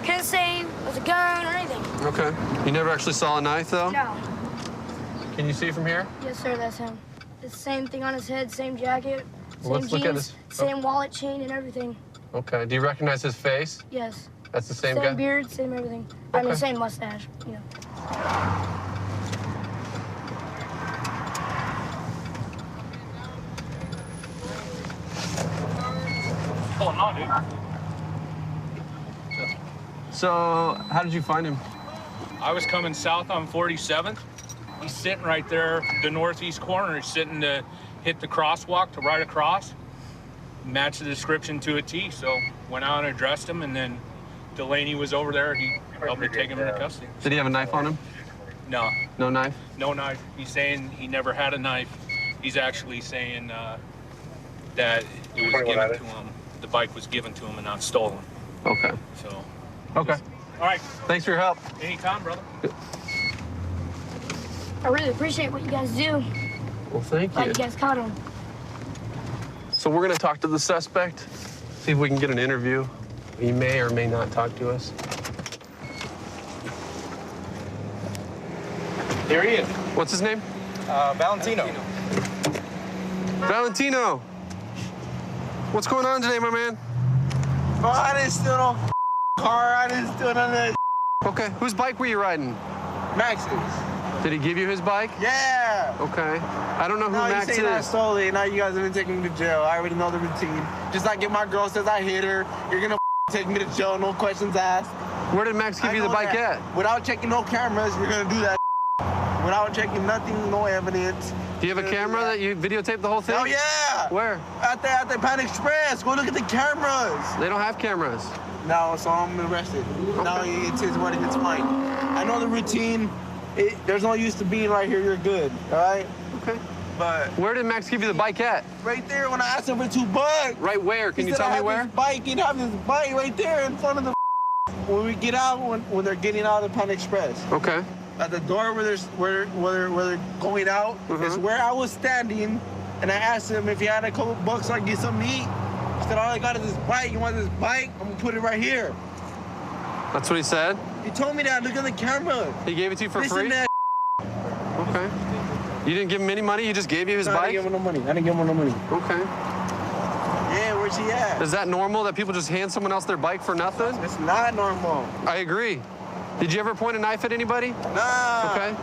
[SPEAKER 19] Couldn't say it was a gun or anything.
[SPEAKER 18] Okay. You never actually saw a knife, though?
[SPEAKER 19] No.
[SPEAKER 18] Can you see from here?
[SPEAKER 19] Yes, sir, that's him. The same thing on his head, same jacket, same
[SPEAKER 18] Let's look
[SPEAKER 19] jeans,
[SPEAKER 18] at his...
[SPEAKER 19] same wallet, chain, and everything.
[SPEAKER 18] Okay. Do you recognize his face?
[SPEAKER 19] Yes.
[SPEAKER 18] That's the same
[SPEAKER 19] Same
[SPEAKER 18] guy?
[SPEAKER 19] beard, same everything. I mean,
[SPEAKER 18] Okay.
[SPEAKER 19] same mustache, you know.
[SPEAKER 18] So, how did you find him?
[SPEAKER 21] I was coming south on 47th. He's sitting right there, the northeast corner. He's sitting to hit the crosswalk to right across. Matched the description to a T, so went out and addressed him, and then Delaney was over there. He helped me take him into custody.
[SPEAKER 18] Did he have a knife on him?
[SPEAKER 21] No.
[SPEAKER 18] No knife?
[SPEAKER 21] No knife. He's saying he never had a knife. He's actually saying that it was given to him. The bike was given to him and not stolen.
[SPEAKER 18] Okay.
[SPEAKER 21] So.
[SPEAKER 18] Okay.
[SPEAKER 21] All right.
[SPEAKER 18] Thanks for your help.
[SPEAKER 21] Anytime, brother.
[SPEAKER 19] I really appreciate what you guys do.
[SPEAKER 18] Well, thank
[SPEAKER 19] Glad
[SPEAKER 18] you.
[SPEAKER 19] you guys caught him.
[SPEAKER 18] So we're gonna talk to the suspect, see if we can get an interview. He may or may not talk to us.
[SPEAKER 20] Here he is.
[SPEAKER 18] What's his name?
[SPEAKER 20] Valentino.
[SPEAKER 18] Valentino. What's going on today, my man?
[SPEAKER 20] Bro, I didn't steal no car. I didn't steal none of that.
[SPEAKER 18] Okay, whose bike were you riding?
[SPEAKER 20] Max's.
[SPEAKER 18] Did he give you his bike?
[SPEAKER 20] Yeah.
[SPEAKER 18] Okay. I don't know who
[SPEAKER 20] Now
[SPEAKER 18] Max
[SPEAKER 20] you saying I
[SPEAKER 18] is.
[SPEAKER 20] stole it. Now you guys are gonna take me to jail. I already know the routine. Just like if my girl says I hit her, you're gonna take me to jail. No questions asked.
[SPEAKER 18] Where did Max give you the
[SPEAKER 20] know
[SPEAKER 18] bike
[SPEAKER 20] that.
[SPEAKER 18] at?
[SPEAKER 20] Without checking no cameras, you're gonna do that. Without checking nothing, no evidence.
[SPEAKER 18] Do you have a camera that you videotaped the whole thing?
[SPEAKER 20] Oh yeah.
[SPEAKER 18] Where?
[SPEAKER 20] At the Pan Express. Go look at the cameras.
[SPEAKER 18] They don't have cameras.
[SPEAKER 20] No, so I'm arrested. Now it's his word, it's mine. I know the routine. There's no use to being right here. You're good, all right?
[SPEAKER 18] Okay.
[SPEAKER 20] But
[SPEAKER 18] where did Max give you the bike at?
[SPEAKER 20] Right there when I asked him for $2.
[SPEAKER 18] Right where? Can
[SPEAKER 20] He
[SPEAKER 18] you
[SPEAKER 20] said
[SPEAKER 18] tell
[SPEAKER 20] I
[SPEAKER 18] me
[SPEAKER 20] have
[SPEAKER 18] where?
[SPEAKER 20] His bike. He'd have his bike right there in front of the. When we get out, when they're getting out of the Pan Express.
[SPEAKER 18] Okay.
[SPEAKER 20] At the door where they're going out is where I was standing, and I asked him if he had a couple bucks so I could get something to eat. He said, all I got is this bike. You want this bike? I'm gonna put it right here.
[SPEAKER 18] That's what he said?
[SPEAKER 20] He told me that. Look at the camera.
[SPEAKER 18] He gave it to you for
[SPEAKER 20] Listen
[SPEAKER 18] free?
[SPEAKER 20] to that.
[SPEAKER 18] Okay. You didn't give him any money? He just gave you his
[SPEAKER 20] No, I
[SPEAKER 18] bike?
[SPEAKER 20] didn't give him no money. I didn't give him no money.
[SPEAKER 18] Okay.
[SPEAKER 20] Yeah, where's he at?
[SPEAKER 18] Is that normal that people just hand someone else their bike for nothing?
[SPEAKER 20] It's not normal.
[SPEAKER 18] I agree. Did you ever point a knife at anybody?
[SPEAKER 20] Nah.
[SPEAKER 18] Okay.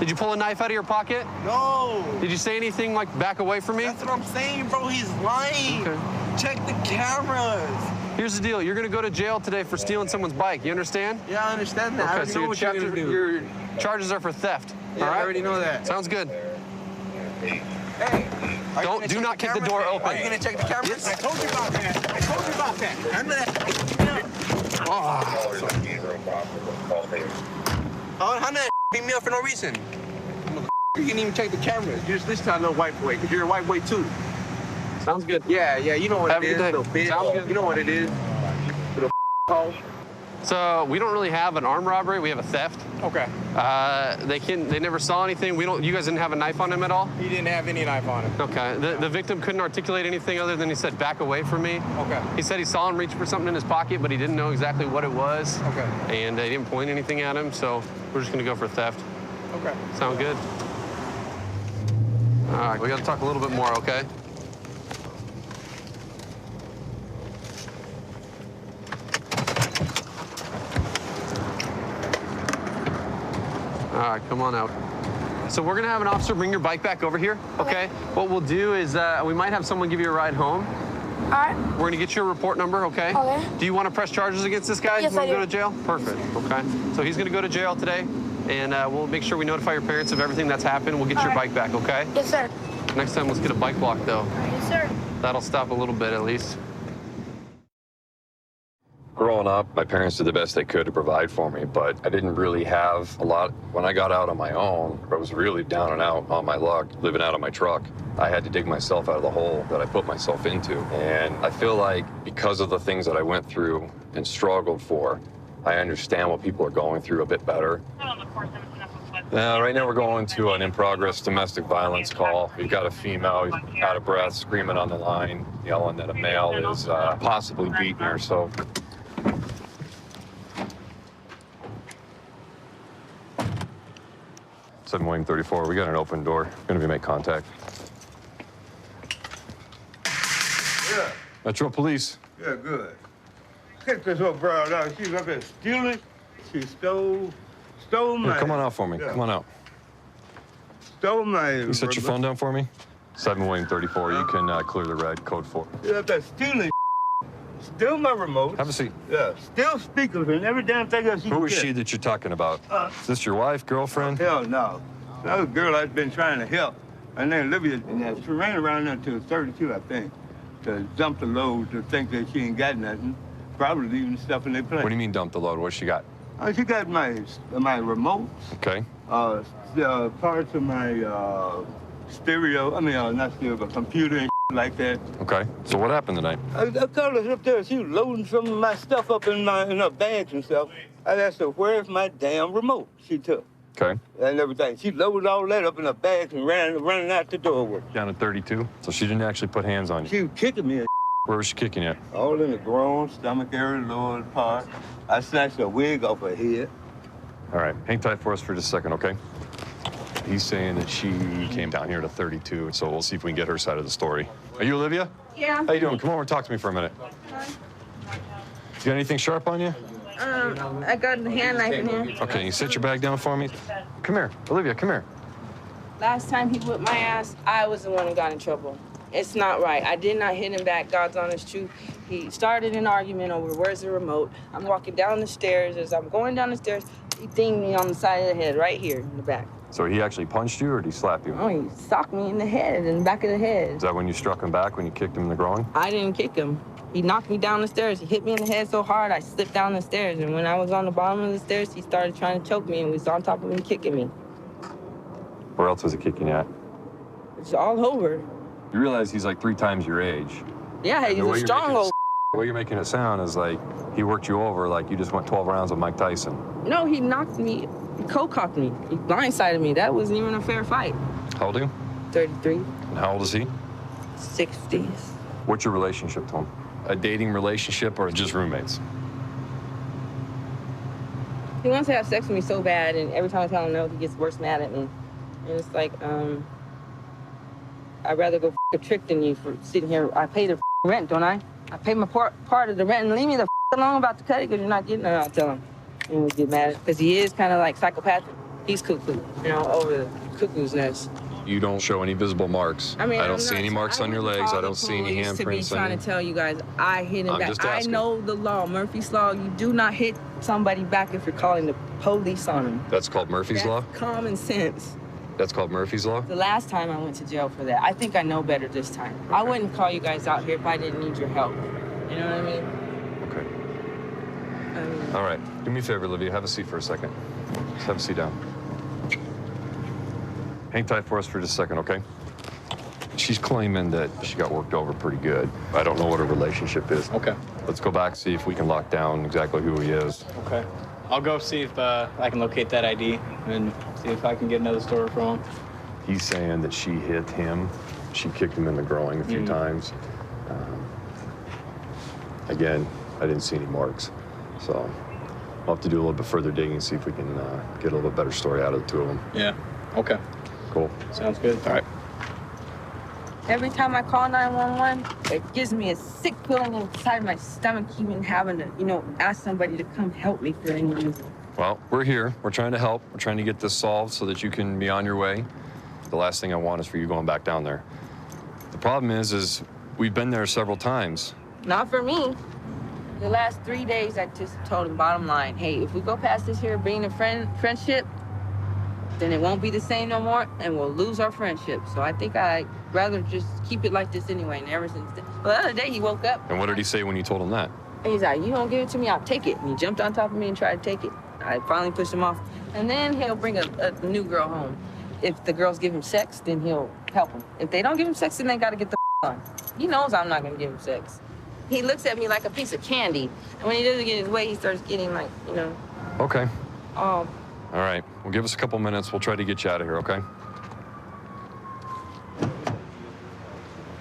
[SPEAKER 18] Did you pull a knife out of your pocket?
[SPEAKER 20] No.
[SPEAKER 18] Did you say anything like back away from me?
[SPEAKER 20] That's what I'm saying, bro. He's lying.
[SPEAKER 18] Okay.
[SPEAKER 20] Check the cameras.
[SPEAKER 18] Here's the deal. You're going to go to jail today for stealing someone's bike. You understand?
[SPEAKER 20] Yeah, I understand that. I
[SPEAKER 18] Okay,
[SPEAKER 20] already
[SPEAKER 18] so
[SPEAKER 20] know what you're gonna do.
[SPEAKER 18] your charges are for theft.
[SPEAKER 20] Yeah,
[SPEAKER 18] all right?
[SPEAKER 20] I already know that.
[SPEAKER 18] Sounds good.
[SPEAKER 20] Hey.
[SPEAKER 18] Do not keep the door open.
[SPEAKER 20] Are you gonna check the cameras?
[SPEAKER 18] Yes.
[SPEAKER 20] I told you about that. I told you about that. Remember that? Oh, how that beat me up for no reason? You didn't even check the cameras. You just listen to that little white boy, because you're a white boy too.
[SPEAKER 18] Sounds good.
[SPEAKER 20] Yeah, you know what
[SPEAKER 18] Have
[SPEAKER 20] it
[SPEAKER 18] a
[SPEAKER 20] is,
[SPEAKER 18] good day.
[SPEAKER 20] little bitch.
[SPEAKER 18] Sounds good.
[SPEAKER 20] You know what it is. Little hole.
[SPEAKER 18] So we don't really have an armed robbery. We have a theft.
[SPEAKER 4] Okay.
[SPEAKER 18] They never saw anything. You guys didn't have a knife on him at all?
[SPEAKER 4] He didn't have any knife on him.
[SPEAKER 18] Okay. The victim couldn't articulate anything other than he said, back away from me.
[SPEAKER 4] Okay.
[SPEAKER 18] He said he saw him reach for something in his pocket, but he didn't know exactly what it was.
[SPEAKER 4] Okay.
[SPEAKER 18] And they didn't point anything at him, so we're just gonna go for theft.
[SPEAKER 4] Okay.
[SPEAKER 18] Sound good? All right, we gotta talk a little bit more, okay? All right, come on out. So we're gonna have an officer bring your bike back over here, okay? What we'll do is we might have someone give you a ride home.
[SPEAKER 19] All right.
[SPEAKER 18] We're gonna get you a report number, okay?
[SPEAKER 19] Okay.
[SPEAKER 18] Do you want to press charges against this guy?
[SPEAKER 19] Yes,
[SPEAKER 18] you want
[SPEAKER 19] I
[SPEAKER 18] to go
[SPEAKER 19] do.
[SPEAKER 18] to jail? Perfect, okay. So he's gonna go to jail today, and we'll make sure we notify your parents of everything that's happened. We'll get your bike back, okay?
[SPEAKER 19] Yes, sir.
[SPEAKER 18] Next time, let's get a bike block, though.
[SPEAKER 19] Yes, sir.
[SPEAKER 18] That'll stop a little bit, at least.
[SPEAKER 22] Growing up, my parents did the best they could to provide for me, but I didn't really have a lot. When I got out on my own, I was really down and out on my luck, living out of my truck. I had to dig myself out of the hole that I put myself into. And I feel like because of the things that I went through and struggled for, I understand what people are going through a bit better. Right now we're going to an in-progress domestic violence call. We've got a female out of breath, screaming on the line, yelling that a male is possibly beating her, so. William 34, we got an open door. Gonna be make contact.
[SPEAKER 23] Yeah.
[SPEAKER 22] Metro Police.
[SPEAKER 23] Yeah, good. Check this old broad out. She's up there stealing. She stole my...
[SPEAKER 22] Here, come on out for me.
[SPEAKER 23] Yeah.
[SPEAKER 22] Come on out.
[SPEAKER 23] Stole my...
[SPEAKER 22] You set your phone down for me? 7 William 34. You can clear the red, code 4.
[SPEAKER 23] She's up there stealing. Steal my remote.
[SPEAKER 22] Have a seat.
[SPEAKER 23] Yeah, steal speakers and every damn thing else she
[SPEAKER 22] Who
[SPEAKER 23] can
[SPEAKER 22] is
[SPEAKER 23] get.
[SPEAKER 22] she that you're talking about? Is this your wife, girlfriend?
[SPEAKER 23] Hell no. That was a girl I've been trying to help. Her name Olivia, and she ran around until 32, I think, to dump the load to think that she ain't got nothing. Probably leaving stuff in their place.
[SPEAKER 22] What do you mean dump the load? What's she got?
[SPEAKER 23] She got my remotes.
[SPEAKER 22] Okay.
[SPEAKER 23] Parts of my stereo. I mean, not stereo, but computer and like that.
[SPEAKER 22] Okay. So what happened tonight?
[SPEAKER 23] I called her up there. She was loading some of my stuff up in her bags and stuff. I asked her, "Where's my damn remote?" She took.
[SPEAKER 22] Okay.
[SPEAKER 23] And everything. She loaded all that up in her bags and running out the door with it.
[SPEAKER 22] Down at 32? So she didn't actually put hands on you?
[SPEAKER 23] She was kicking me.
[SPEAKER 22] Where was she kicking you at?
[SPEAKER 23] All in the groin, stomach area, lower part. I snatched a wig off her head.
[SPEAKER 22] All right. Hang tight for us for just a second, okay? He's saying that she came down here to 32, so we'll see if we can get her side of the story. Are you Olivia?
[SPEAKER 24] Yeah.
[SPEAKER 22] How you doing? Come over and talk to me for a minute. You got anything sharp on you?
[SPEAKER 24] I got a hand knife in here.
[SPEAKER 22] Okay, you sit your bag down for me. Come here. Olivia, come here.
[SPEAKER 24] Last time he whipped my ass, I was the one who got in trouble. It's not right. I did not hit him back, God's honest truth. He started an argument over where's the remote. I'm walking down the stairs. As I'm going down the stairs, he dinged me on the side of the head, right here in the back.
[SPEAKER 22] So he actually punched you, or did he slap you?
[SPEAKER 24] Oh, he socked me in the head, in the back of the head.
[SPEAKER 22] Is that when you struck him back, when you kicked him in the groin?
[SPEAKER 24] I didn't kick him. He knocked me down the stairs. He hit me in the head so hard, I slipped down the stairs. And when I was on the bottom of the stairs, he started trying to choke me and was on top of me kicking me.
[SPEAKER 22] Where else was he kicking you at?
[SPEAKER 24] It's all over.
[SPEAKER 22] You realize he's like 3 times your age.
[SPEAKER 24] Yeah, he's a strong old.
[SPEAKER 22] The way you're making it sound is like he worked you over like you just went 12 rounds with Mike Tyson.
[SPEAKER 24] No, he knocked me, he co-cocked me. He blindsided me. That wasn't even a fair fight.
[SPEAKER 22] How old are you?
[SPEAKER 24] 33.
[SPEAKER 22] And how old is he?
[SPEAKER 24] 60s.
[SPEAKER 22] What's your relationship to him? A dating relationship or just roommates?
[SPEAKER 24] He wants to have sex with me so bad, and every time I tell him no, he gets worse mad at me. And it's like, I'd rather go a trick than you for sitting here. I pay the rent, don't I? I pay my part of the rent, and leave me the alone about the cut it because you're not getting it, I'll tell him. and we get mad because he is kind of like psychopathic. He's cuckoo, over the cuckoo's nest.
[SPEAKER 22] You don't show any visible marks.
[SPEAKER 24] I mean,
[SPEAKER 22] I don't see any marks on your legs. I don't see any handprints
[SPEAKER 24] to be trying to tell you guys, I hit him
[SPEAKER 22] I'm
[SPEAKER 24] back.
[SPEAKER 22] just
[SPEAKER 24] I
[SPEAKER 22] asking.
[SPEAKER 24] know the law, Murphy's Law. You do not hit somebody back if you're calling the police on them.
[SPEAKER 22] That's called Murphy's Law?
[SPEAKER 24] Common sense.
[SPEAKER 22] That's called Murphy's Law?
[SPEAKER 24] The last time I went to jail for that, I think I know better this time. I wouldn't call you guys out here if I didn't need your help. You know what I mean?
[SPEAKER 22] Okay. All right. Do me a favor, Olivia. Have a seat for a second. Just have a seat down. Hang tight for us for just a second, okay? She's claiming that she got worked over pretty good. I don't know what her relationship is.
[SPEAKER 4] Okay.
[SPEAKER 22] Let's go back, see if we can lock down exactly who he is.
[SPEAKER 4] Okay. I'll go see if I can locate that ID and see if I can get another story from him.
[SPEAKER 22] He's saying that she hit him. She kicked him in the groin a few times. Again, I didn't see any marks. So I'll have to do a little bit further digging and see if we can get a little bit better story out of the two of them.
[SPEAKER 4] Yeah. Okay.
[SPEAKER 22] Cool.
[SPEAKER 4] Sounds good. All right.
[SPEAKER 24] Every time I call 911, it gives me a sick feeling inside my stomach, even having to, ask somebody to come help me for any reason.
[SPEAKER 22] Well, we're here. We're trying to help. We're trying to get this solved so that you can be on your way. The last thing I want is for you going back down there. The problem is we've been there several times.
[SPEAKER 24] Not for me. The last 3 days, I just told him, bottom line, hey, if we go past this here being a friendship, then it won't be the same no more, and we'll lose our friendship. So I think I'd rather just keep it like this anyway. And ever since then, well, the other day he woke up.
[SPEAKER 22] And what did he say when you told him that?
[SPEAKER 24] And he's like, you don't give it to me, I'll take it. And he jumped on top of me and tried to take it. I finally pushed him off. And then he'll bring a new girl home. If the girls give him sex, then he'll help them. If they don't give him sex, then they gotta get the on. He knows I'm not gonna give him sex. He looks at me like a piece of candy. And when he doesn't get his way, he starts getting like,
[SPEAKER 22] Okay. All right. Well, give us a couple minutes. We'll try to get you out of here, okay?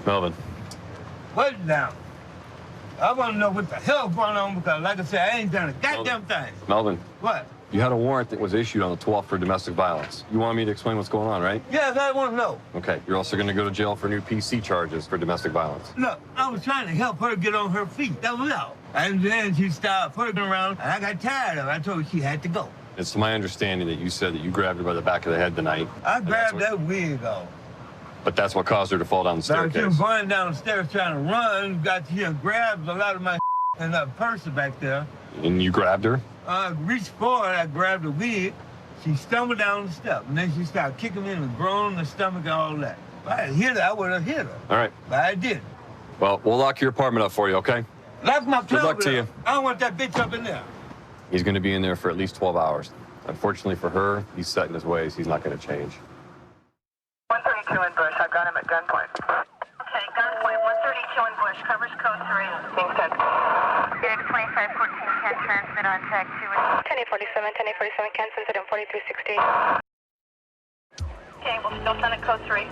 [SPEAKER 22] Melvin.
[SPEAKER 23] Put it down. I want to know what the hell going on because, like I said, I ain't done a goddamn thing.
[SPEAKER 22] Melvin.
[SPEAKER 23] What?
[SPEAKER 22] You had a warrant that was issued on the 12th for domestic violence. You want me to explain what's going on, right?
[SPEAKER 23] Yes, I want to know.
[SPEAKER 22] Okay. You're also going to go to jail for new PC charges for domestic violence.
[SPEAKER 23] Look, I was trying to help her get on her feet. That was all. And then she started putting around, and I got tired of it. I told her she had to go.
[SPEAKER 22] It's my understanding that you said that you grabbed her by the back of the head tonight.
[SPEAKER 23] I grabbed that wig off.
[SPEAKER 22] But that's what caused her to fall down the
[SPEAKER 23] Now, she
[SPEAKER 22] staircase.
[SPEAKER 23] was going down the stairs trying to run, got here and grabbed a lot of my in that purse back there.
[SPEAKER 22] And you grabbed her?
[SPEAKER 23] I reached forward, I grabbed the wig. She stumbled down the step, and then she started kicking me in the groin, the stomach, and all that. If I had hit her, I would have hit her.
[SPEAKER 22] All right.
[SPEAKER 23] But I didn't.
[SPEAKER 22] Well, we'll lock your apartment up for you, okay?
[SPEAKER 23] Lock my
[SPEAKER 22] Good luck to you.
[SPEAKER 23] I don't want that bitch up in there.
[SPEAKER 22] He's going to be in there for at least 12 hours. Unfortunately for her, he's set in his ways. He's not going to change.
[SPEAKER 5] 132 in Bush. I've got him at gunpoint. Okay, gunpoint. 132 in Bush. Covers code 3. Being sent. Phoenix 2514 can transmit on tag 2. 1047 can send it in 4360. Okay, we'll still send it code 3.